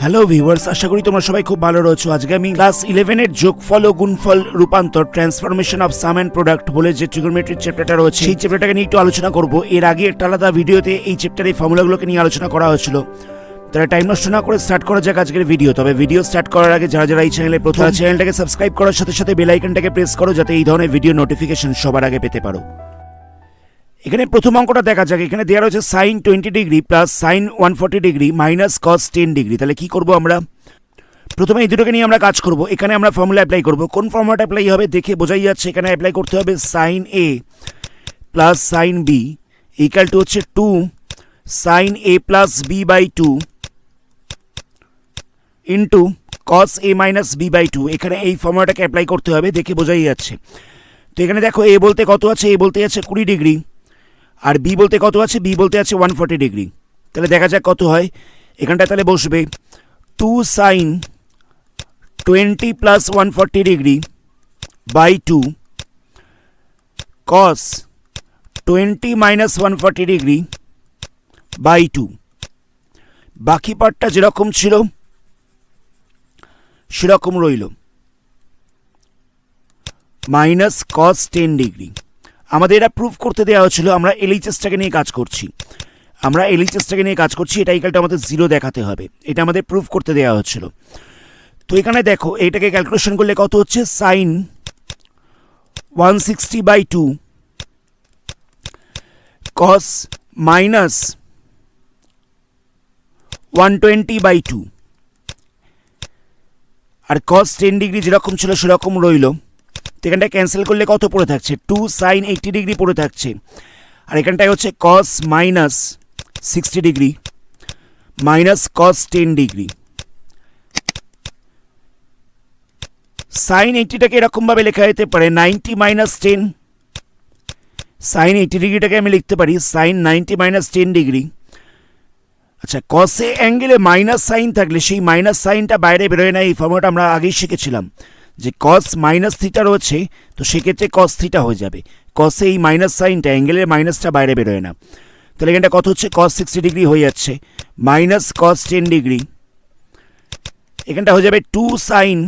Hello viewers, আশা করি তোমরা সবাই খুব ভালো রয়েছো। আজকে আমি ক্লাস 11 এর যোগফল ও গুণফল রূপান্তর transformation of some and product বলে যে ট্রিগোনোমেট্রিক চ্যাপ্টারটা রয়েছে সেই চ্যাপ্টারটাকে নিয়ে একটু আলোচনা করব। এর আগে একটা আলাদা ভিডিওতে এই চ্যাপ্টারের ফর্মুলাগুলোকে নিয়ে আলোচনা করা হয়েছিল। তাহলে টাইম নষ্ট না করে স্টার্ট করা যাক আজকের ভিডিও। তবে ভিডিও স্টার্ট করার আগে যারা যারা এই চ্যানেলে প্রথম চ্যানেলটাকে সাবস্ক্রাইব করার সাথে সাথে বেল আইকনটাকে প্রেস করো যাতে এই ধরনের ভিডিও নোটিফিকেশন সবার আগে পেতে পারো। এখানে প্রথম অঙ্কটা দেখা যাক। এখানে দেওয়া রয়েছে sine 20 degree plus sine 140 degree minus cos 10 degree. তাহলে কি করব আমরা? প্রথমে এই দুটোকে নিয়ে আমরা কাজ করব। এখানে আমরা ফর্মুলা অ্যাপ্লাই করব। কোন ফর্মুলাটা অ্যাপ্লাই হবে দেখে বোঝাই যাচ্ছে। এখানে অ্যাপ্লাই করতে হবে sine A plus sine b equal to হচ্ছে 2 sine A plus B by 2 into cos A minus B by 2। এখানে এই ফর্মুলাটাকে অ্যাপ্লাই করতে হবে, দেখে বোঝাই যাচ্ছে। তো এখানে দেখো এ বলতে কত আছে? এ বলতে আছে 20 ডিগ্রি, আর বি বলতে কত আছে? বি বলতে আছে 140 ডিগ্রি। তাহলে দেখা যাক কত হয়। এখানটা তাহলে বসবে 2 sine 20 plus 140 degree by 2 cos 20 minus 140 degree by 2। বাকি পার্টটা যেরকম ছিল সেরকম রইল, মাইনাস কস 10 ডিগ্রি। আমাদের এটা প্রুফ করতে দেওয়া হয়েছিল। আমরা এলএইচএসটাকে নিয়ে কাজ করছি। এটা ইকুয়ালটা আমাদের 0 দেখাতে হবে। এটা আমাদের প্রুফ করতে দেওয়া হচ্ছিল। তো এখানে দেখো এইটাকে ক্যালকুলেশন করলে কত হচ্ছে? Sine 160 by 2 cos minus 120 by 2, আর কস 10 ডিগ্রি যেরকম ছিল সেরকম রইল। তো এখানটা ক্যান্সেল করলে কত পড়ে থাকছে? 2 সাইন 80 ডিগ্রি পড়ে থাকছে, আর এখানটায় হচ্ছে cos minus 60 degree minus cos 10 degree. Sine 80টাকে এরকমভাবে লেখা যেতে পারে 90 মাইনাস 10। সাইন 80 ডিগ্রিটাকে আমি লিখতে পারি সাইন 90 মাইনাস 10 ডিগ্রি। আচ্ছা, কসে অ্যাঙ্গেলে মাইনাস সাইন থাকলে সেই মাইনাস সাইনটা বাইরে বেরোয় না। এই ফর্মুলাটা আমরা আগেই শিখেছিলাম যে কস মাইনাস থিটা রয়েছে, তো সেক্ষেত্রে কস থিটা হয়ে যাবে। কসে এই মাইনাস সাইনটা অ্যাঙ্গেলের মাইনাসটা বাইরে বেরোয় না। তাহলে এখানটা কত হচ্ছে? কস 60 ডিগ্রি হয়ে যাচ্ছে মাইনাস কস 10 ডিগ্রি। এখানটা হয়ে যাবে 2 sine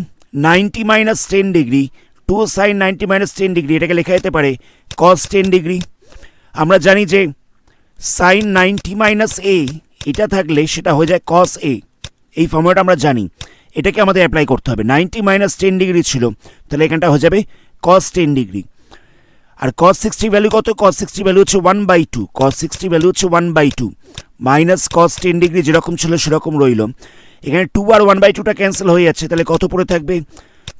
90 minus 10 degree. 2 sine 90 minus 10 degree এটাকে লেখা যেতে পারে কস 10 ডিগ্রি। আমরা জানি যে সাইন 90 মাইনাস এ এটা থাকলে সেটা হয়ে যায় কস এ। এই ফর্মুলাটা আমরা জানি, এটাকে আমাদের অ্যাপ্লাই করতে হবে। 90 মাইনাস 10 ডিগ্রি ছিল, তাহলে এখানটা হয়ে যাবে কস 10 ডিগ্রি। আর কস 60 ভ্যালু কত? কস 60 ভ্যালু হচ্ছে 1/2। কস 60 ভ্যালু হচ্ছে 1/2 মাইনাস কস 10 ডিগ্রি যেরকম ছিল সেরকম রইল। এখানে 2 আর 1/2টা ক্যান্সেল হয়ে যাচ্ছে, তাহলে কত পড়ে থাকবে?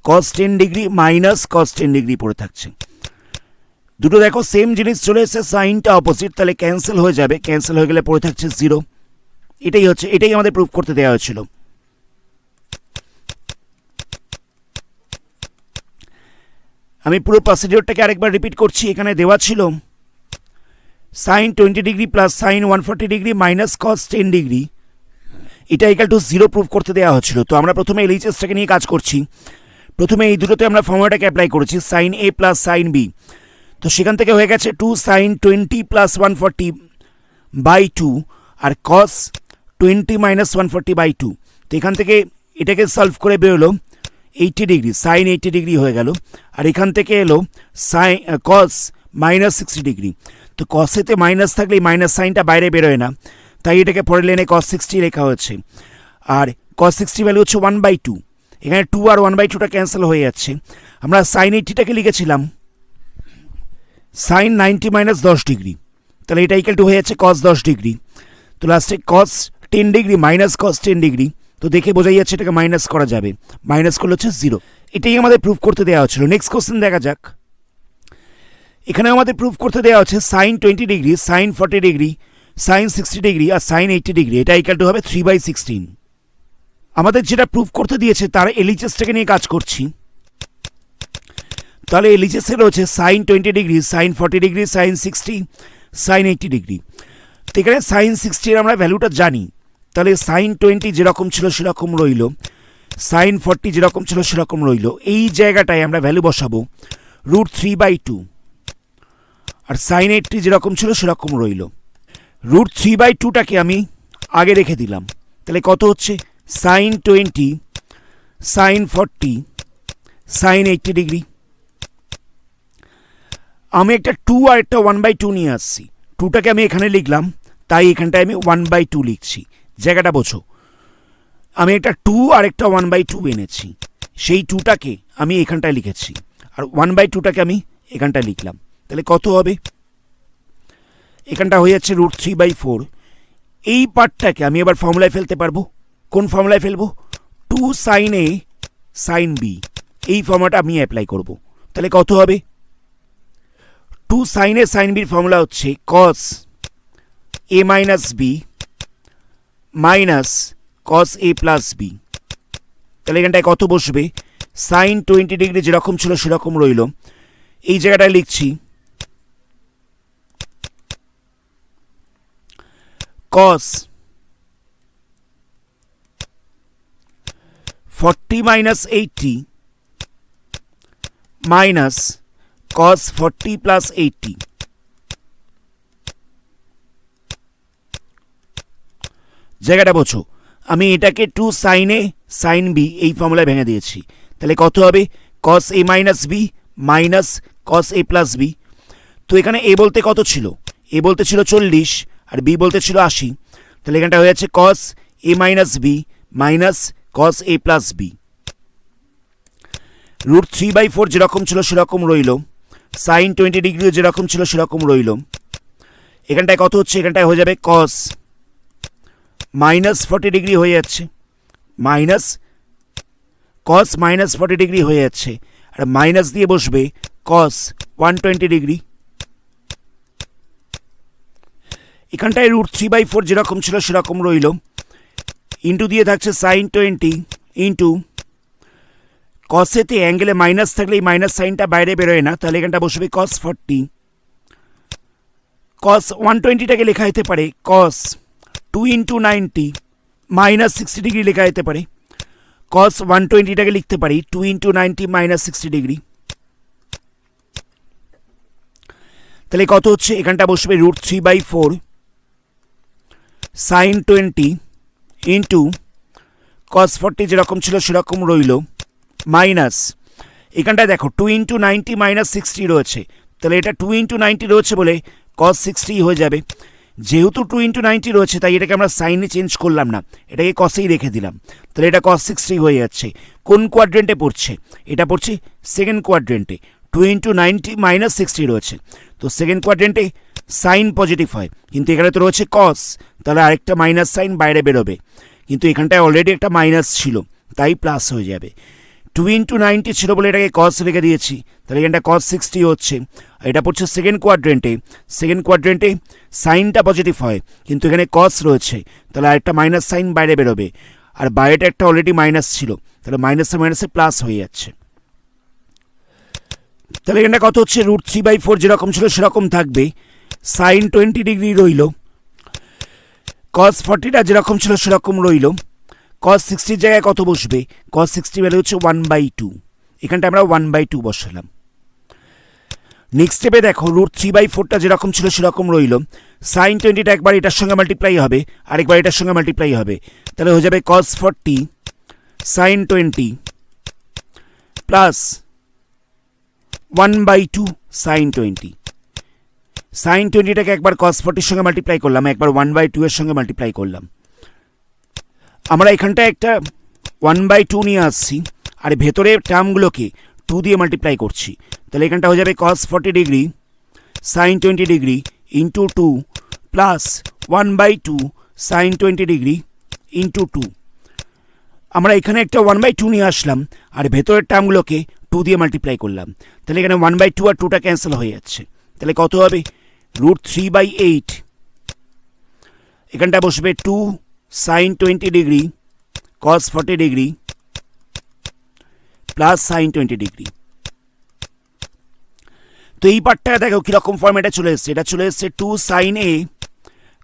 কস 10 ডিগ্রি মাইনাস কস 10 ডিগ্রি পড়ে থাকছে। দুটো দেখো সেম জিনিস চলে এসেছে, সাইনটা অপোজিট, তাহলে ক্যান্সেল হয়ে যাবে। ক্যান্সেল হয়ে গেলে পড়ে থাকছে 0। এটাই আমাদের প্রুফ করতে দেওয়া হয়েছিল। আমি পুরো প্রসিডিওরটাকে আরেকবার রিপিট করছি। এখানে দেওয়া ছিল sine 20 degree plus sine 140 degree minus cos 10 degree, এটা ইকুয়াল টু 0 প্রুফ করতে দেওয়া হচ্ছিল। তো আমরা প্রথমে এলএইচএসটাকে নিয়ে কাজ করছি। প্রথমে এই দুটোতে আমরা ফর্মুলাটাকে অ্যাপ্লাই করেছি সাইন এ প্লাস সাইন বি। তো সেখান থেকে হয়ে গেছে 2 সাইন 20 প্লাস 140 বাই 2 আর কস 20 মাইনাস 140 বাই 2। তো এখান থেকে এটাকে সলভ করে বেরোলো 80 ডিগ্রি, সাইন 80 ডিগ্রি হয়ে গেল। আর এখান থেকে এলো সাইন কস মাইনাস 60 ডিগ্রি। তো কসেতে মাইনাস থাকলে মাইনাস সাইনটা বাইরে বেরোয় না, তাই এটাকে পরের লেনে কস 60 লেখা হচ্ছে। আর কস 60 ভ্যালু হচ্ছে 1/2। এখানে 2 আর 1/2টা ক্যান্সেল হয়ে যাচ্ছে। আমরা সাইন 80টাকে লিখেছিলাম সাইন 90 মাইনাস 10 ডিগ্রি, তাহলে এটা ইকুয়াল টু হয়ে যাচ্ছে কস 10 ডিগ্রি। তো লাস্টে কস 10 ডিগ্রি মাইনাস কস 10 ডিগ্রি। তো দেখে বোঝাই যাচ্ছে এটাকে মাইনাস করা যাবে। মাইনাস করলে হচ্ছে 0। এটাই আমাদের প্রুফ করতে দেওয়া হচ্ছিল। নেক্সট কোশ্চেন দেখা যাক। এখানে আমাদের প্রুফ করতে দেওয়া হচ্ছে sine 20 degree sine 40 degree sine 60 degree আর সাইন 80 ডিগ্রি, এটা ইকুয়াল টু হবে 3/16। আমাদের যেটা প্রুফ করতে দিয়েছে তার এলএইচএসটাকে নিয়ে কাজ করছি। তাহলে এলএইচএসে রয়েছে sine 20 degree sine 40 degree sine 60 sine 80 degree. তো এখানে সাইন 60 এর আমরা ভ্যালুটা জানি, তাহলে সাইন 20 যেরকম ছিল সেরকম রইল, সাইন 40 যেরকম ছিল সেরকম রইল। এই জায়গাটায় আমরা ভ্যালু বসাবো √3/2, আর সাইন 80 যেরকম ছিল সেরকম রইল। √3/2টাকে আমি আগে রেখে দিলাম, তাহলে কত হচ্ছে সাইন 20, সাইন 40, সাইন 80 ডিগ্রি। আমি একটা 2 আর একটা 1/2 নিয়ে আসছি। 2টাকে আমি এখানে লিখলাম, তাই এখানটায় আমি 1/2 লিখছি। জায়গাটা বোঝো, আমি একটা 2 আর একটা 1/2 এনেছি, সেই 2টাকে আমি এখানটায় লিখেছি, আর 1/2টাকে আমি এখানটায় লিখলাম। তাহলে কত হবে? এখানটা হয়ে যাচ্ছে √3/4। এই পার্টটাকে আমি এবার ফর্মুলায় ফেলতে পারবো। কোন ফর্মুলায় ফেলবো? 2 সাইন এ সাইন বি, এই ফর্মুলাটা আমি অ্যাপ্লাই করব। তাহলে কত হবে? 2 সাইন এ সাইন বির ফর্মুলা হচ্ছে কস এ মাইনাস বি মাইনাস কস এ প্লাস বি। তাহলে এখানটায় কত বসবে? সাইন 20 ডিগ্রি যেরকম ছিল সেরকম রইল। এই জায়গাটায় লিখছি cos 40 minus 80 minus cos 40 plus 80। জায়গাটা বোঝো, আমি এটাকে 2 সাইন এ সাইন বি এই ফর্মুলায় ভেঙে দিয়েছি। তাহলে কত হবে? cos a minus b minus cos a plus b. তো এখানে এ বলতে কত ছিল? এ বলতে ছিল 40 আর বি বলতে ছিল 80। তাহলে এখানটা হয়ে যাচ্ছে cos a minus b minus cos a plus b. √3/4 যেরকম ছিল সেরকম রইল, সাইন 20 ডিগ্রিও যেরকম ছিল সেরকম রইল। এখানটায় কত হচ্ছে? এখানটায় হয়ে যাবে cos মাইনাস 40 ডিগ্রি হয়ে যাচ্ছে, মাইনাস cos মাইনাস 40 ডিগ্রি হয়ে যাচ্ছে, আর মাইনাস দিয়ে বসবে cos 120 ডিগ্রি। এখানটায় √3/4 যেরকম ছিল সেরকম রইল, ইন্টু দিয়ে থাকছে সাইন 20 ইন্টু কসেতে অ্যাঙ্গেলে মাইনাস থাকলে এই মাইনাস সাইনটা বাইরে বেরোয় না, তাহলে এখানটা বসবে cos 40। cos 120টাকে লেখা যেতে পারে cos 2 ইন্টু 90 মাইনাস 60 ডিগ্রি লেখা যেতে পারে। cos 120টাকে লিখতে পারি 2 ইন্টু 90 মাইনাস 60 ডিগ্রি। তাহলে কত হচ্ছে? এখানটা বসবে √3/4 সাইন 20 ইন্টু cos 40 যেরকম ছিল সেরকম রইল মাইনাস, এখানটায় দেখো 2 ইন্টু 90 মাইনাস 60 রয়েছে, তাহলে এটা 2 ইন্টু 90 রয়েছে বলে cos 60 হয়ে যাবে। যেহেতু 2 ইন্টু 90 রয়েছে তাই এটাকে আমরা সাইনে চেঞ্জ করলাম না, এটাকে কসেই রেখে দিলাম। তাহলে এটা cos 60 হয়ে যাচ্ছে। কোন কোয়াড্রেন্টে পড়ছে? এটা পড়ছে সেকেন্ড কোয়াড্রেন্টে। 2 ইন্টু 90 মাইনাস 60 রয়েছে, তো সেকেন্ড কোয়াড্রেন্টে সাইন পজিটিভ হয়, কিন্তু এখানে তো রয়েছে cos, তাহলে আরেকটা মাইনাস সাইন বাইরে বেরোবে, কিন্তু এখানটায় অলরেডি একটা মাইনাস ছিল তাই প্লাস হয়ে যাবে। 2 ইন্টু 90 ছিল বলে এটাকে cos রেখে দিয়েছি, তাহলে এখানটা cos 60 হচ্ছে। এটা পড়ছে সেকেন্ড কোয়াড্রেন্টে। সেকেন্ড কোয়াড্রেন্টে সাইনটা পজিটিভ হয়, কিন্তু এখানে cos রয়েছে, তাহলে আরেকটা মাইনাস সাইন বাইরে বেরোবে, আর বাইরেটা একটা অলরেডি মাইনাস ছিল, তাহলে মাইনাসে মাইনাসে প্লাস হয়ে যাচ্ছে। তাহলে এখানটা কত হচ্ছে? √3/4 যেরকম ছিল সেরকম থাকবে, সাইন 20 ডিগ্রি রইল, cos 40টা যেরকম ছিল সেরকম রইল, cos 60 জায়গায় কত বসবে? cos 60 ভ্যালু হচ্ছে 1/2, এখানটা আমরা 1/2 বসালাম। নেক্সট স্টেপে দেখো √3/4টা যেরকম ছিল সেরকম রইল, সাইন 20টা একবার এটার সঙ্গে মাল্টিপ্লাই হবে, আরেকবার এটার সঙ্গে মাল্টিপ্লাই হবে, তাহলে হয়ে যাবে cos 40 sine 20 plus 1/2 sine 20। Sine 20টাকে একবার cos 40 সঙ্গে মাল্টিপ্লাই করলাম, একবার 1/2 এর সঙ্গে মাল্টিপ্লাই করলাম। আমরা এখানটায় একটা 1/2 নিয়ে আসছি, আর ভেতরে টার্মগুলোকে 2 দিয়ে মাল্টিপ্লাই করছি, তাহলে এখানটা হয়ে যাবে cos 40 degree sine 20 degree into 2 plus 1/2 sine 20 degree into 2। আমরা এখানে একটা 1/2 নিয়ে আসলাম, আর ভেতরের টার্মগুলোকে 2 দিয়ে মাল্টিপ্লাই করলাম, তাহলে এখানে 1/2 আর 2টা ক্যান্সেল হয়ে যাচ্ছে। তাহলে কত হবে? √3/8। এখানটা বসবে 2 sine 20 degree cos 40 degree plus sine 20 degree. তো এই পার্টটা দেখো কিরকম ফর্মেটে চলে এসছে, এটা চলে এসছে 2 সাইন এ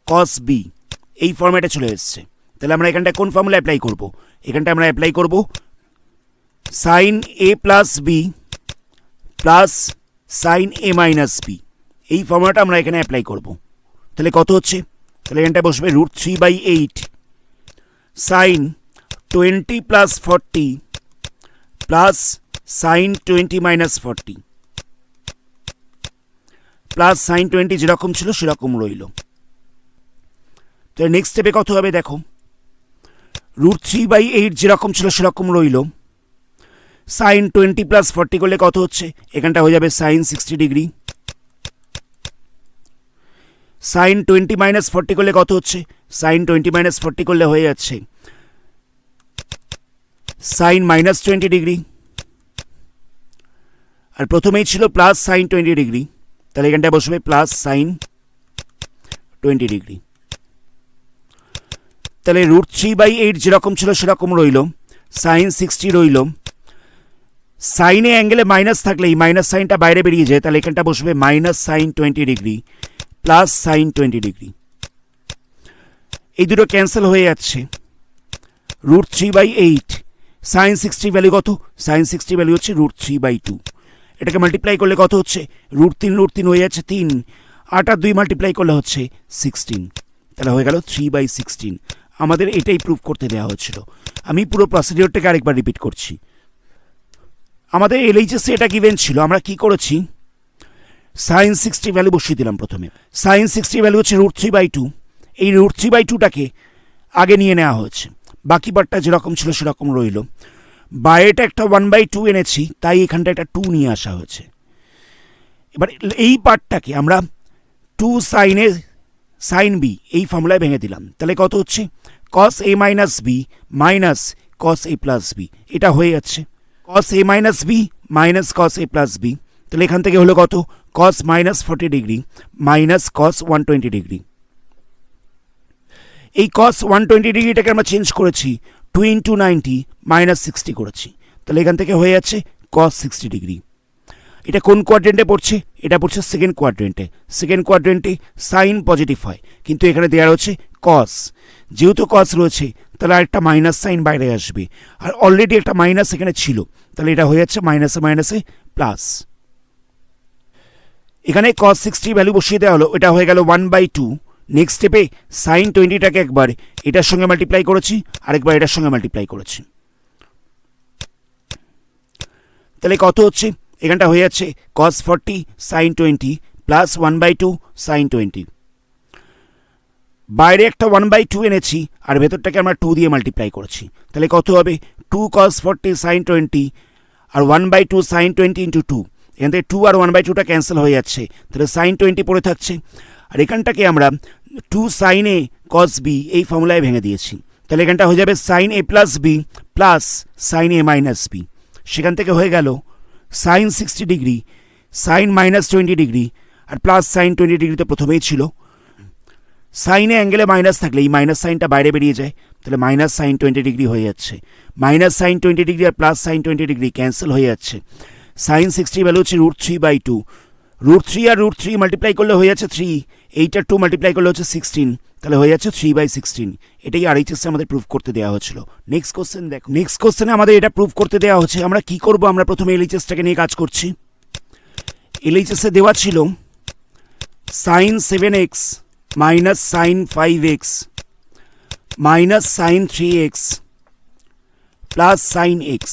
cos বি, এই ফর্মেটে চলে এসছে। তাহলে আমরা এখানটা কোন ফর্মুলা অ্যাপ্লাই করব? এখানটা আমরা অ্যাপ্লাই করব sign A plus b plus sine a minus B, এই ফর্মুলাটা আমরা এখানে অ্যাপ্লাই করব। তাহলে কত হচ্ছে? তাহলে এখানটা বসবে √3/8 sine 20 plus 40 plus sine 20 minus 40 plus sine 20 যেরকম ছিল সেরকম রইল। তো নেক্সট স্টেপে কত হবে দেখো, √3/8 যেরকম ছিল সেরকম রইল। সাইন 20 প্লাস 40 করলে কত হচ্ছে, এখানটা হয়ে যাবে সাইন 60 ডিগ্রি। সাইন 20 মাইনাস 40 করলে কত হচ্ছে, সাইন 20 মাইনাস 40 করলে হয়ে যাচ্ছে সাইন মাইনাস 20 ডিগ্রি। আর প্রথমেই ছিল প্লাস সাইন 20 ডিগ্রি, তাহলে এখানটায় বসবে প্লাস সাইন 20 ডিগ্রি। তাহলে √3/8 যেরকম ছিল সেরকম রইল, সাইন 60 রইল। সাইনে অ্যাঙ্গেলে মাইনাস থাকলে এই মাইনাস সাইনটা বাইরে বেরিয়ে যায়, তাহলে এখানটা বসবে minus sine 20 degree plus sine 20 degree. এই দুটো ক্যান্সেল হয়ে যাচ্ছে। √3/8 সাইন 60 ভ্যালু কত, সাইন 60 ভ্যালু হচ্ছে √3/2। এটাকে মাল্টিপ্লাই করলে কত হচ্ছে, √3 হয়ে যাচ্ছে 3, 8 আর 2 মাল্টিপ্লাই করলে হচ্ছে 16, তাহলে হয়ে গেল 3/16। আমাদের এটাই প্রুভ করতে দেওয়া হচ্ছিল। আমি পুরো প্রসিডিওরটাকে আরেকবার রিপিট করছি। আমাদের এলএইচএসে এটা গিভেন ছিল, আমরা কি করেছি, সাইন 60 ভ্যালু বসিয়ে দিলাম প্রথমে। সাইন 60 ভ্যালু হচ্ছে √3/2, এই √3/2টাকে আগে নিয়ে নেওয়া হয়েছে, বাকি পার্টটা যেরকম ছিল সেরকম রইল। বাইরেটা একটা 1/2 এনেছি, তাই এখানটা একটা 2 নিয়ে আসা হয়েছে। এবার এই পার্টটাকে আমরা 2 সাইন বি এই ফর্মুলায় ভেঙে দিলাম, তাহলে কত হচ্ছে cos a minus b minus cos a plus b. এটা হয়ে যাচ্ছে cos a minus b minus cos a plus b. তাহলে এখান থেকে হলো কত, cos minus 40 degree minus cos 120 degree. এই cos 120 ডিগ্রিটাকে আমরা চেঞ্জ করেছি 2 × 90 মাইনাস 60 করেছি, তাহলে এখান থেকে হয়ে যাচ্ছে cos 60 ডিগ্রি। এটা কোন কোয়াড্রেন্টে পড়ছে, এটা পড়ছে সেকেন্ড কোয়াড্রেন্টে। সেকেন্ড কোয়াড্রেন্টে সাইন পজিটিভ হয়, কিন্তু এখানে দেওয়া রয়েছে cos। যেহেতু cos রয়েছে তাহলে আরেকটা মাইনাস সাইন বাইরে আসবে, আর অলরেডি একটা মাইনাস এখানে ছিল, তাহলে এটা হয়ে যাচ্ছে মাইনাসে মাইনাসে প্লাস। এখানে cos 60 ভ্যালু বসিয়ে দেওয়া হলো, এটা হয়ে গেল 1/2। নেক্সট স্টেপে সাইন 20টাকে একবার এটার সঙ্গে মাল্টিপ্লাই করেছি, আরেকবার এটার সঙ্গে মাল্টিপ্লাই করেছি, তাহলে কত হচ্ছে, এখানটা হয়ে যাচ্ছে cos 40 সাইন 20 প্লাস 1/2 সাইন 20। বাইরে একটা 1/2 এনেছি, আর ভেতরটাকে আমরা 2 দিয়ে মাল্টিপ্লাই করেছি, তাহলে কত হবে 2 cos 40 সাইন 20 আর 1/2 সাইন 20 × 2। এখান থেকে 2 আর 1/2টা ক্যান্সেল হয়ে যাচ্ছে, তাহলে সাইন 20 পড়ে থাকছে। আর এখানটাকে আমরা 2 সাইন এ cos বি এই ফর্মুলায় ভেঙে দিয়েছি, তাহলে এখানটা হয়ে যাবে sine a plus b plus sine a minus b. সেখান থেকে হয়ে গেল sine 60 degree sine minus 20 degree আর প্লাস সাইন 20 ডিগ্রি তো প্রথমেই ছিল। সাইনে অ্যাঙ্গেলে মাইনাস থাকলে এই মাইনাস সাইনটা বাইরে বেরিয়ে যায়, তাহলে মাইনাস সাইন 20 ডিগ্রি হয়ে যাচ্ছে। মাইনাস সাইন 20 ডিগ্রি আর প্লাস সাইন 20 ডিগ্রি ক্যান্সেল হয়ে যাচ্ছে। সাইন 60 ভ্যালু হচ্ছে √3/2। √3 আর √3 মাল্টিপ্লাই করলে হয়ে যাচ্ছে 3, 8 আর 2 মাল্টিপ্লাই করলে হচ্ছে 16, তাহলে হয়ে যাচ্ছে 3/16। এটাই আরএইচএসে আমাদের প্রুভ করতে দেওয়া হচ্ছিল। নেক্সট কোশ্চেন দেখো, নেক্সট কোশ্চেনে আমাদের এটা প্রুভ করতে দেওয়া হচ্ছে। আমরা কি করব, আমরা প্রথমে এলএইচএসটাকে নিয়ে কাজ করছি। এলএইচএসে দেওয়া ছিল sine 7x minus sine 5x minus sine 3x plus sine x,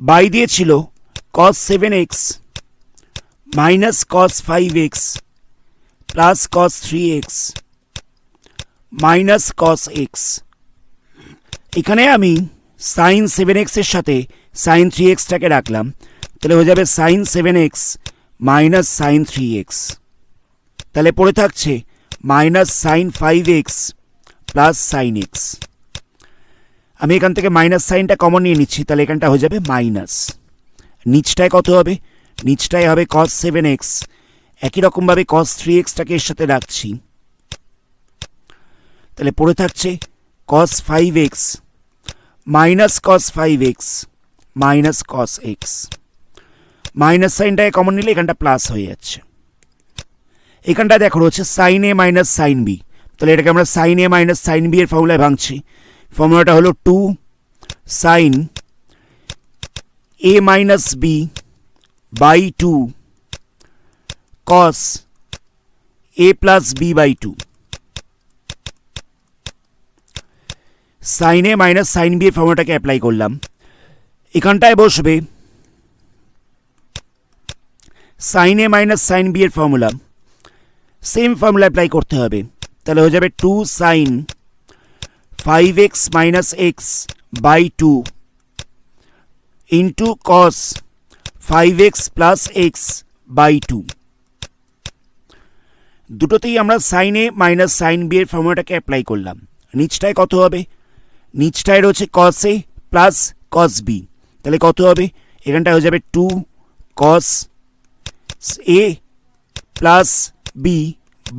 by দিয়েছিল cos 7x minus cos 5x plus cos 3x minus cos x। এখানে আমি সাইন 7x এর সাথে সাইন 3xটাকে রাখলাম, তাহলে হয়ে যাবে sign 7x minus sine 3x, তাহলে পড়ে থাকছে minus sine 5x plus sine x। আমি এখান থেকে মাইনাস সাইনটা কমন নিয়ে নিচ্ছি, তাহলে এখানটা হয়ে যাবে মাইনাস। নিচটায় কত হবে, নিচটায় হবে cos 7x, একই রকমভাবে cos 3xটাকে এর সাথে রাখছি, তাহলে পড়ে থাকছে cos 5x minus cos 5x minus cos x। Minus সাইনটাকে কমন নিলে এখানটা প্লাস হয়ে যাচ্ছে। এখানটা দেখো রয়েছে sine a minus sine b, তাহলে এটাকে আমরা sine a minus sine B এর ফর্মুলায় ভাঙছি। ফর্মুলাটা হলো 2 sine a minus B by 2 cos a plus B by 2। Sine a minus sine B এর ফর্মুলাটাকে অ্যাপ্লাই করলাম। এখানটায় বসবে sine a minus sine B এর ফর্মুলা, সেম ফর্মুলা অ্যাপ্লাই করতে হবে। তাহলে হয়ে যাবে 2 sine 5x minus x by 2 into cos 5x plus x by 2। দুটোতেই আমরা sine a minus sine B এর ফর্মুলাটাকে অ্যাপ্লাই করলাম। নিচটায় কত হবে? নিচটায় রয়েছে কস এ প্লাস কস বি, তাহলে কত হবে? এখানটায় হয়ে যাবে 2 cos A plus B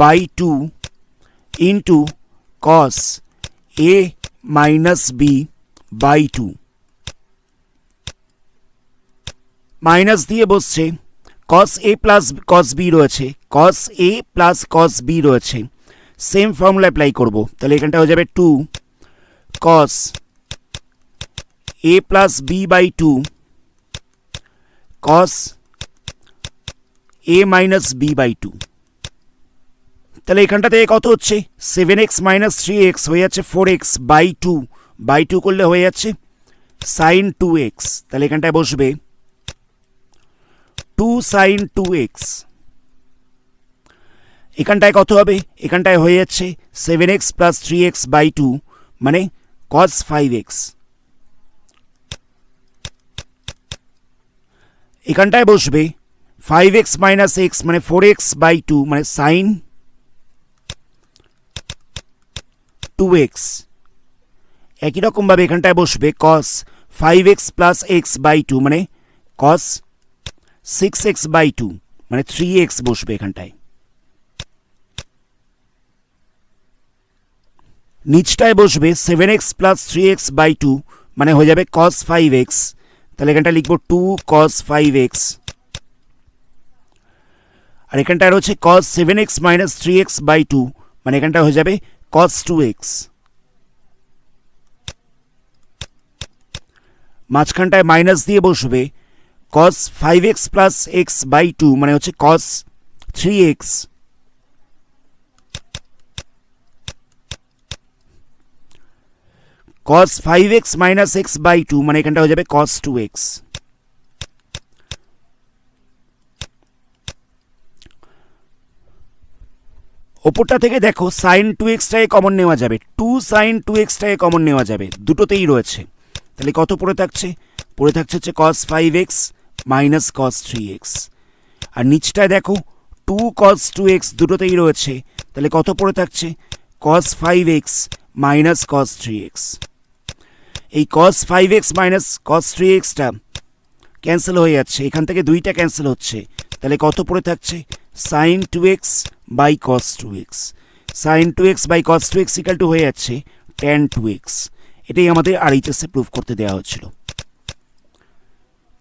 by 2 into cos A minus B by 2। Minus দিয়ে বসছে কস এ প্লাস কস বি রয়েছে, কস এ প্লাস কস বি রয়েছে, সেম ফর্মুলা অ্যাপ্লাই করব। তাহলে এখানটা হয়ে যাবে 2 cos A plus B by 2 cos A minus B by 2। তাহলে এখানটা থেকে কত হচ্ছে? 7x মাইনাস 3x হয়ে যাচ্ছে 4x বাই 2, বাই 2 করলে হয়ে যাচ্ছে সাইন 2x। তাহলে এখানটায় বসবে 2 সাইন 2x। এখানটায় কত হবে? এখানটায় হয়ে যাচ্ছে 7x প্লাস 3x বাই 2 মানে cos 5x। এখানটায় বসবে 5x মাইনাস x মানে 4x বাই 2 মানে সাইন 2x। একই রকমভাবে এখানটায় বসবে cos 5x plus x by 2 মানে cos 6x বাই 2 মানে 3x বসবে এখানটায়। নিচটায় বসবে 7x প্লাস 3x বাই 2 মানে হয়ে যাবে cos 5x। তাহলে এখানটা লিখবো 2 cos 5x। আর এখানটায় রয়েছে cos 7x minus 3x by 2 মানে এখানটা হয়ে যাবে cos 2x। মাঝখানটায় মাইনাস দিয়ে বসবে cos 5x plus x by 2 মানে হচ্ছে cos 3x। cos 5x minus x by 2 মানে এখানটা হয়ে যাবে cos 2x। ওপরটা থেকে দেখো সাইন 2x টাকে কমন নেওয়া যাবে, 2 সাইন 2x টাকে কমন নেওয়া যাবে, দুটোতেই রয়েছে। তাহলে কত পড়ে থাকছে? পড়ে থাকছে হচ্ছে cos 5x minus cos 3x। আর নিচটায় দেখো 2 cos 2x দুটোতেই রয়েছে, তাহলে কত পড়ে থাকছে? cos 5x minus cos 3x। এই cos 5x মাইনাস cos 3xটা ক্যান্সেল হয়ে যাচ্ছে, এখান থেকে দুইটা ক্যান্সেল হচ্ছে, তাহলে কত পড়ে থাকছে? Sine 2x by cos 2x। Sine 2x by cos 2x equal to হয়ে যাচ্ছে tan 2x। এটাই আমাদের আরএইচএসে প্রুফ করতে দেওয়া হচ্ছিল।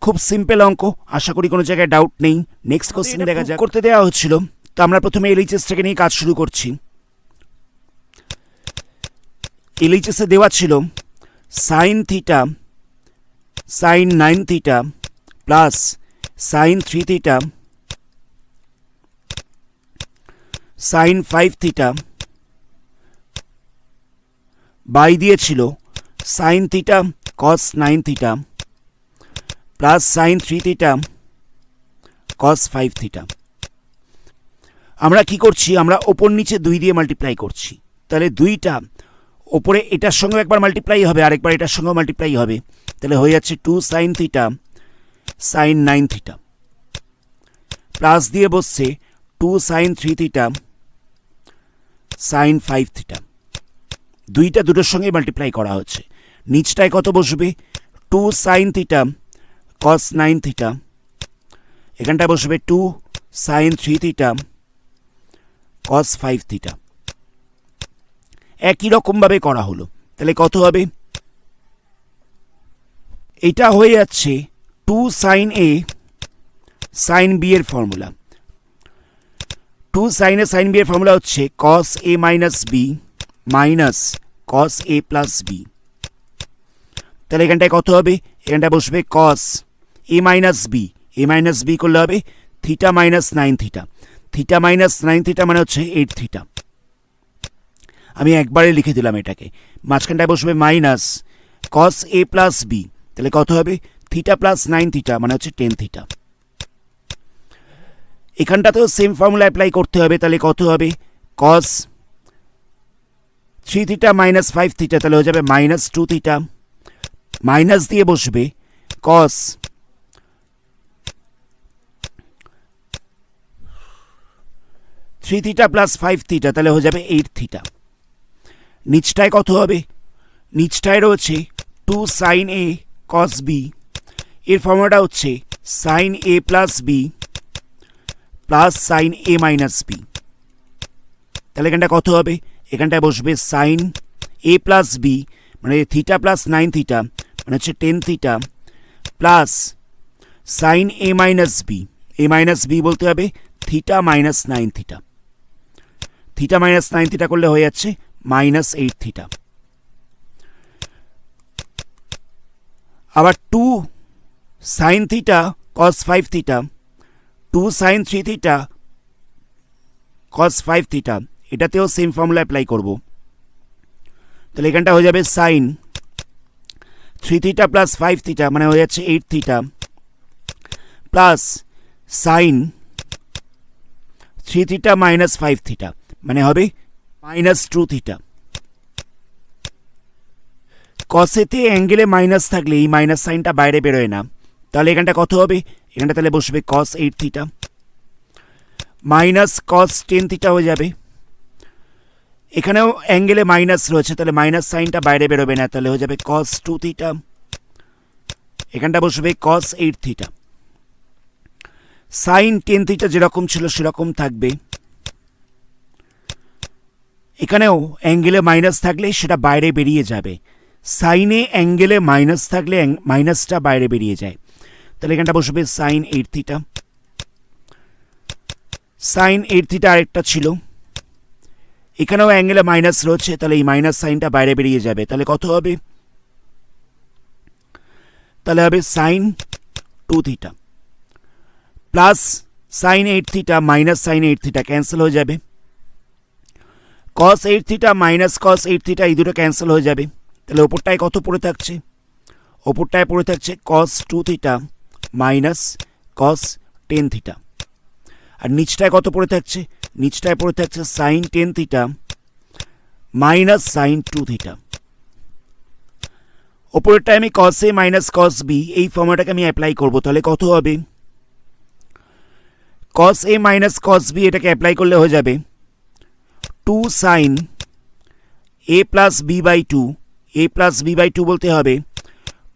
খুব সিম্পল অঙ্ক, আশা করি কোনো জায়গায় ডাউট নেই। নেক্সট কোশ্চেন দেখা যাক। করতে দেওয়া হচ্ছিল, তো আমরা প্রথমে এলএইচএসটাকে নিয়ে কাজ শুরু করছি। এলএইচএসে দেওয়া ছিল sine theta sine 9 theta plus sine 3 theta sine 5 theta by দিয়েছিল sine theta cos 9 theta plus sine 3 theta cos 5 theta. আমরা কি করছি? আমরা ওপর নিচে 2 দিয়ে মাল্টিপ্লাই করছি। তাহলে 2টা ওপরে এটার সঙ্গে একবার মাল্টিপ্লাই হবে, আরেকবার এটার সঙ্গেও মাল্টিপ্লাই হবে, তাহলে হয়ে যাচ্ছে 2 sine theta sine 9 theta plus দিয়ে বসছে 2 সাইন 3 থিটা সাইন 5 থিটা। দুইটা দুটোর সঙ্গে মাল্টিপ্লাই করা হচ্ছে। নিচটায় কত বসবে? 2 সাইন থিটা cos 9 থিটা, এখানটায় বসবে 2 সাইন 3 থিটা cos 5 থিটা। একই রকমভাবে করা হলো, তাহলে কত হবে? এটা হয়ে যাচ্ছে 2 সাইন এ সাইন বি এর formula. 2 sine a sine B এর ফর্মুলা হচ্ছে cos a minus b minus cos a plus b. তাহলে এখানটায় কত হবে? এখানটায় বসবে cos a minus b, a minus b করলে হবে theta minus 9 theta, theta minus 9 theta মানে হচ্ছে 8 থিটা। আমি একবারে লিখে দিলাম এটাকে, মাঝখানটায় বসবে মাইনাস কস এ প্লাস বি, তাহলে কত হবে থিটা প্লাস 9 থিটা মানে হচ্ছে 10 থিটা। এখানটাতেও সেম ফর্মুলা অ্যাপ্লাই করতে হবে, তাহলে কত হবে কস 3 থিটা মাইনাস 5 থিটা, তাহলে হয়ে যাবে মাইনাস 2 থিটা, মাইনাস দিয়ে বসবে কস 3 থিটা প্লাস 5 থিটা, তাহলে হয়ে যাবে 8 থিটা। নিচটায় কত হবে, নিচটায় রয়েছে 2 সাইন এ কস বি, এর ফর্মুলাটা হচ্ছে sine A plus b plus sine a minus b. তাহলে এখানটা কত হবে, এখানটায় বসবে সাইন এ প্লাস বি মানে থিটা প্লাস 9 থিটা মানে হচ্ছে 10 theta plus sine a minus b, a minus b বলতে হবে theta minus 9 theta, theta minus 9 theta করলে হয়ে যাচ্ছে মাইনাস 8 থিটা। আবার 2 sine theta cos 5 theta, 2 sine 3 theta cos 5 theta, এটাতেও সেম ফর্মুলা অ্যাপ্লাই করব। তাহলে এখানটা হয়ে যাবে সাইন 3 থিটা প্লাস 5 থিটা মানে হয়ে যাচ্ছে 8 theta plus sine 3 theta minus 5 theta মানে হবে মাইনাস 2 থিটা। কসেতে অ্যাঙ্গেলে মাইনাস থাকলে এই মাইনাস সাইনটা বাইরে বেরোয় না, তাহলে এখানটা কত হবে, এখানটা তাহলে বসবে কস 8 থিটা মাইনাস কস 10 থিটা হয়ে যাবে। এখানেও অ্যাঙ্গেলে মাইনাস রয়েছে, তাহলে মাইনাস সাইনটা বাইরে বেরোবে না, তাহলে হয়ে যাবে কস 2 থিটা, এখানটা বসবে কস 8 থিটা। সাইন 10 থিটা যেরকম ছিল সেরকম থাকবে, এখানেও অ্যাঙ্গেলে মাইনাস থাকলে সেটা বাইরে বেরিয়ে যাবে, সাইনে অ্যাঙ্গেলে মাইনাস থাকলে মাইনাসটা বাইরে বেরিয়ে যায়, তাহলে এখানটা বসবে সাইন 8 থিটা। সাইন 8 থিটা আরেকটা ছিল, এখানেও অ্যাঙ্গেলে মাইনাস রয়েছে, তাহলে এই মাইনাস সাইনটা বাইরে বেরিয়ে যাবে, তাহলে কত হবে, তাহলে হবে sine 2 theta plus sine 8 theta minus sine 8 theta cancel হয়ে যাবে, cos 8 theta minus cos 8 theta এই দুটো ক্যান্সেল হয়ে যাবে, তাহলে ওপরটায় কত পড়ে থাকছে, ওপরটায় পড়ে থাকছে cos 2 theta minus cos 10 theta, আর নিচটায় কত পড়ে থাকছে, নিচটায় পড়ে থাকছে sine 10 theta minus sine 2 theta. ওপরেরটায় আমি কস এ মাইনাস কস বি এই ফর্মুলাটাকে আমি অ্যাপ্লাই করব, তাহলে কত হবে কস এ মাইনাস কস বি, এটাকে অ্যাপ্লাই করলে হয়ে যাবে 2 sine A plus B by 2, a plus B by 2 বলতে হবে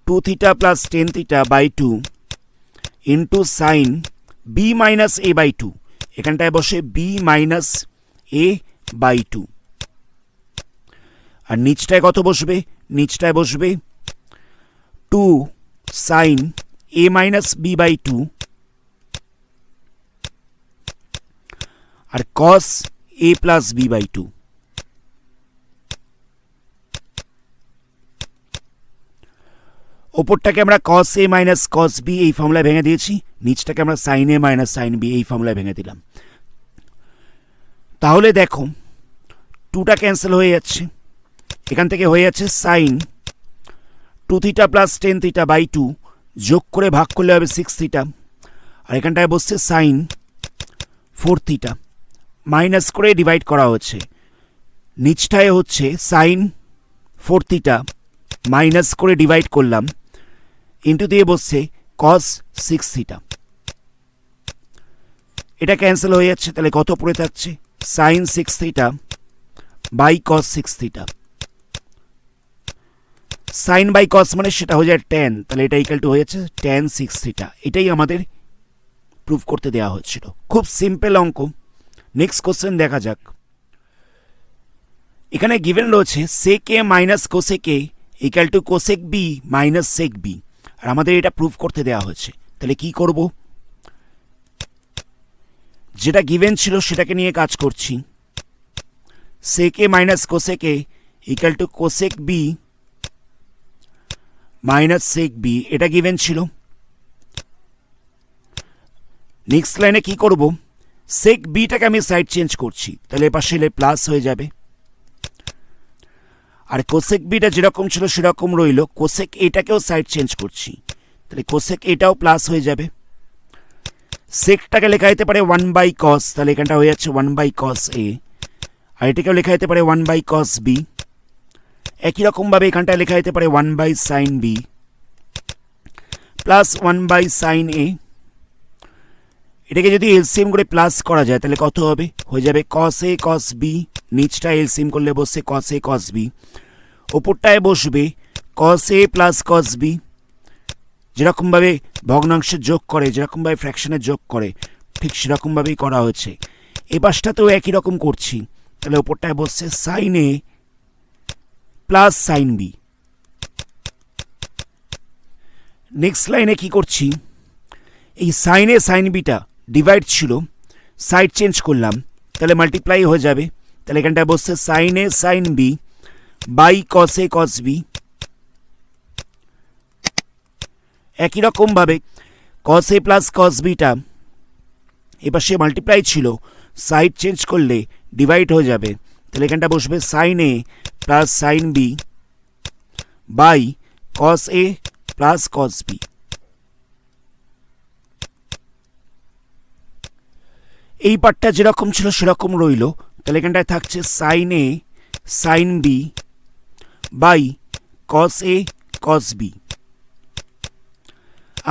2 theta plus 10 theta by 2 into sine b minus a by 2, এখানটায় বসে বি মাইনাস এ বাই 2, আর নিচটায় কত বসবে, নিচটায় বসবে 2 sine a minus B by 2 আর cos A plus B by 2। ওপরটাকে আমরা কস এ মাইনাস কস বি এই ফর্মুলায় ভেঙে দিয়েছি, নিচটাকে আমরা sine a minus sine B এই ফর্মুলায় ভেঙে দিলাম। তাহলে দেখো 2টা ক্যান্সেল হয়ে যাচ্ছে, এখান থেকে হয়ে যাচ্ছে sine 2 theta plus 10 theta by 2 যোগ করে ভাগ করলে হবে 6 থিটা, আর এখানটায় বসছে সাইন 4 থিটা মাইনাস করে ডিভাইড করা হচ্ছে, নিচটায় হচ্ছে সাইন 4 থিটা মাইনাস করে ডিভাইড করলাম, ইন্টু দিয়ে বসছে কস 6 থিটা, এটা ক্যান্সেল হয়ে যাচ্ছে, তাহলে কত পড়ে থাকছে sine 6 theta by cos 6 theta, sine by cos মানে সেটা হয়ে যায় ট্যান, তাহলে এটা ইকুয়াল টু হয়ে যাচ্ছে ট্যান 6 থিটা। এটাই আমাদের প্রুফ করতে দেওয়া হচ্ছিল, খুব সিম্পল অঙ্ক। নেক্সট কোশ্চেন দেখা যাক। এখানে গিভেন রয়েছে sec A minus cosec A equal to cosec B minus sec B, আর আমাদের এটা প্রুফ করতে দেওয়া হয়েছে, তাহলে কি করব, যেটা গিভেন ছিল সেটাকে নিয়ে কাজ করছি। Sec A minus cosec A equal to cosec B minus sec B, এটা গিভেন ছিল। নেক্সট লাইনে কি করব, সেক বিটাকে আমি সাইড চেঞ্জ করছি, তাহলে এপাশে এলে প্লাস হয়ে যাবে, আর কোসেক বিটা যেরকম ছিল সেরকম রইল, কোসেক এটাকেও সাইড চেঞ্জ করছি, তাহলে কোসেক এটাও প্লাস হয়ে যাবে। সেকটাকে লেখা যেতে পারে 1/cos, তাহলে এখানটা হয়ে যাচ্ছে 1/cos a, আর এটাকেও লেখা যেতে পারে 1/cos b। একই রকমভাবে এখানটায় লেখা যেতে পারে 1/sin b plus 1/sin a। এটাকে যদি এলসিএম করে প্লাস করা যায় তাহলে কত হবে, হয়ে যাবে cos a cos b, নিচটা এলসিএম করলে বসে cos a cos b, ওপরটায় বসবে cos a plus cos b। যেরকমভাবে ভগ্নাংশের যোগ করে, যেরকমভাবে ফ্র্যাকশনের যোগ করে, ঠিক সেরকমভাবেই করা হয়েছে। এ পাশটাতেও একই রকম করছি, তাহলে ওপরটায় বসছে sin a plus sin b। Next লাইনে কি করছি, এই sine a sine beta divide ছিল, সাইড চেঞ্জ করলাম, তাহলে মাল্টিপ্লাই হয়ে যাবে, তাহলে এখানটায় বসছে sine a sine b by cos a cos b. একই রকমভাবে কস এ প্লাস কস বিটা এবার সে মাল্টিপ্লাই ছিল, সাইড চেঞ্জ করলে ডিভাইড হয়ে যাবে, তাহলে এখানটা বসবে sine A plus sine b by cos A plus cos b. এই পার্টটা যেরকম ছিল সেরকম রইল, তাহলে এখানটায় থাকছে sine a sine b by cos a cos b.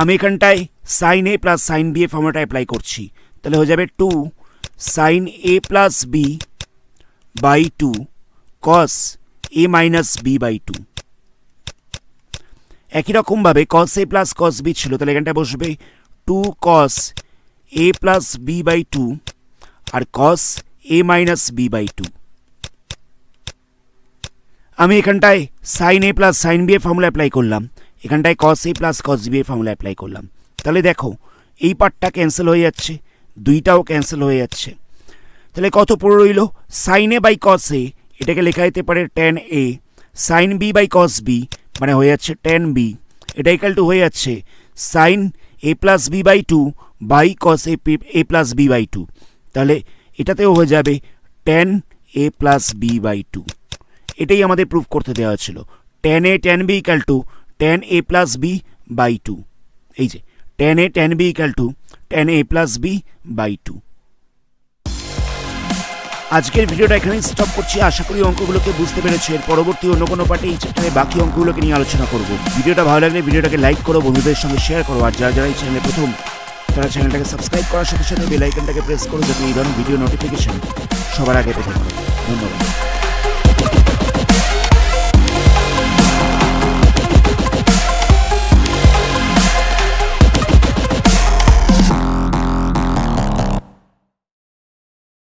আমি এখানটায় সাইন এ প্লাস সাইন বি এর ফর্মুলাটা অ্যাপ্লাই করছি, তাহলে হয়ে যাবে 2 sine A plus B by 2 cos A minus B by 2। একই রকমভাবে কস এ প্লাস কস বি ছিল, তাহলে এখানটায় বসবে 2 cos A plus B by 2 আর cos A minus B by 2। আমি এখানটায় সাইন এ প্লাস সাইন বি এর ফর্মুলা অ্যাপ্লাই করলাম, এখানটায় কস এ প্লাস কস বি এর ফর্মুলা অ্যাপ্লাই করলাম, তাহলে দেখো এই পার্টটা ক্যান্সেল হয়ে যাচ্ছে, দুইটাও ক্যান্সেল হয়ে যাচ্ছে, তাহলে কত পড়ে রইল, সাইন এ বাই কস এ, এটাকে লেখা যেতে পারে tan a, sine b by cos b মানে হয়ে যাচ্ছে ট্যান বি, এটা ইকাল টু হয়ে যাচ্ছে sine A plus B by 2 by cos A plus B by 2, তাহলে এটাতেও হয়ে যাবে tan a plus B by 2। এটাই আমাদের প্রুফ করতে দেওয়া ছিল, tan a tan b equal to tan a plus B by 2। এই যে tan a tan b equal to tan a plus B by 2। আজকের ভিডিওটা এখানেই স্টপ করছি, আশা করি অঙ্কগুলোকে বুঝতে পেরেছো। এর পরবর্তী অন্য কোনো পার্টে এই চ্যাপ্টারে বাকি অঙ্কগুলোকে নিয়ে আলোচনা করব। ভিডিওটা ভালো লাগলে ভিডিওটাকে লাইক করো, বন্ধুদের সঙ্গে শেয়ার করো, আর যারা যারা এই চ্যানেলে প্রথম তারা চ্যানেলটাকে সাবস্ক্রাইব করার সাথে সাথে বেল আইকনটাকে প্রেস করো, যাতে এই ধরনের ভিডিও নোটিফিকেশন সবার আগে পেতে পারো। ধন্যবাদ।